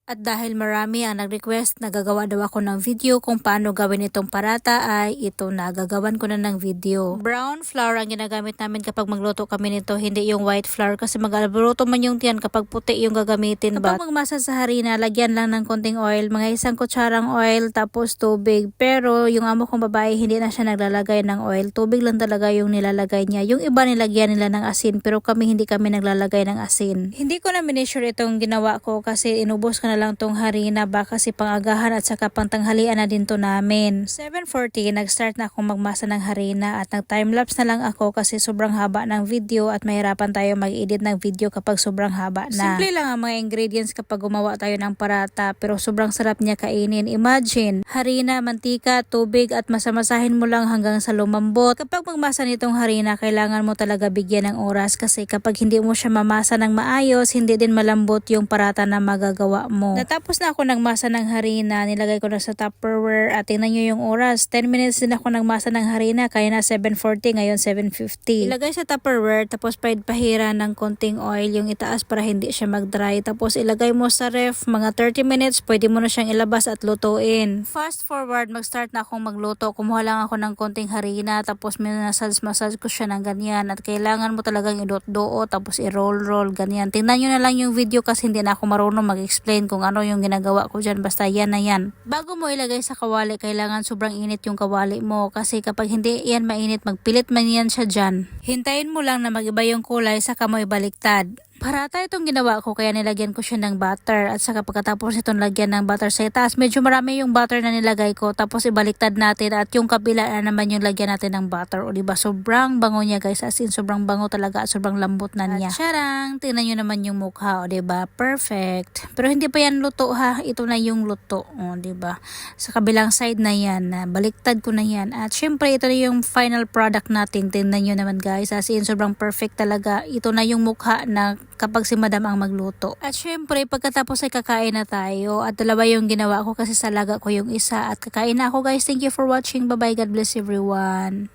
At dahil marami ang nag-request na gagawa daw ako ng video kung paano gawin itong parata ay ito na, gagawan ko na ng video. Brown flour ang ginagamit namin kapag magluto kami nito, hindi yung white flour kasi mag-alburuto man yung tiyan kapag puti yung gagamitin. Kapag magmasa sa harina, lagyan lang ng konting oil, mga 1 kutsarang oil tapos tubig. Pero yung amo kong babae hindi na siya naglalagay ng oil, tubig lang talaga yung nilalagay niya. Yung iba nilagyan nila ng asin pero hindi kami naglalagay ng asin. Hindi ko na minisure itong ginawa ko kasi inubos ko na lang tong harina baka si pangagahan at saka pangtanghalian na din to namin. 7:40 nag-start na akong magmasa ng harina at nag-timelapse na lang ako kasi sobrang haba ng video at mahirapan tayo mag-edit ng video kapag sobrang haba na. Simple lang ang mga ingredients kapag gumawa tayo ng parata pero sobrang sarap niya kainin. Imagine, harina, mantika, tubig at masamasahin mo lang hanggang sa lumambot. Kapag magmasa nitong harina, kailangan mo talaga bigyan ng oras kasi kapag hindi mo siya mamasa ng maayos, hindi din malambot yung parata na magagawa mo. Natapos na ako nagmasa ng harina, nilagay ko na sa Tupperware at tingnan nyo yung oras. 10 minutes din ako nagmasa ng harina, kaya na 7:40, ngayon 7:50. Ilagay sa Tupperware tapos pahira ng konting oil yung itaas para hindi siya mag-dry. Tapos ilagay mo sa ref, mga 30 minutes, pwede mo na siyang ilabas at lutuin. Fast forward, mag-start na akong magluto. Kumuha lang ako ng konting harina tapos minasage ko siya ng ganyan at kailangan mo talagang idot-doo tapos i-roll-roll ganyan. Tingnan nyo na lang yung video kasi hindi na ako marunong mag-explain kung ano yung ginagawa ko dyan, basta yan na yan. Bago mo ilagay sa kawali, kailangan sobrang init yung kawali mo kasi kapag hindi yan mainit, magpilit man yan siya dyan. Hintayin mo lang na mag-iba yung kulay saka mo ibaliktad. Parata itong ginawa ko kaya nilagyan ko siya ng butter at saka pagkatapos itong lagyan ng butter sa itaas, medyo marami yung butter na nilagay ko tapos ibaliktad natin at yung kabila na naman yung lagyan natin ng butter. O diba sobrang bango niya guys, as in sobrang bango talaga at sobrang lambot na niya. Charang, tingnan nyo naman yung mukha, o diba perfect. Pero hindi pa yan luto ha, ito na yung luto, o diba sa kabilang side na yan, baliktad ko na yan at syempre ito na yung final product natin. Tingnan nyo naman guys, as in sobrang perfect talaga. Ito na yung mukha na kapag si madam ang magluto. At syempre, pagkatapos ay kakain na tayo. At dalawa yung ginawa ko kasi salaga ko yung isa. At kakain na ako guys. Thank you for watching. Bye bye. God bless everyone.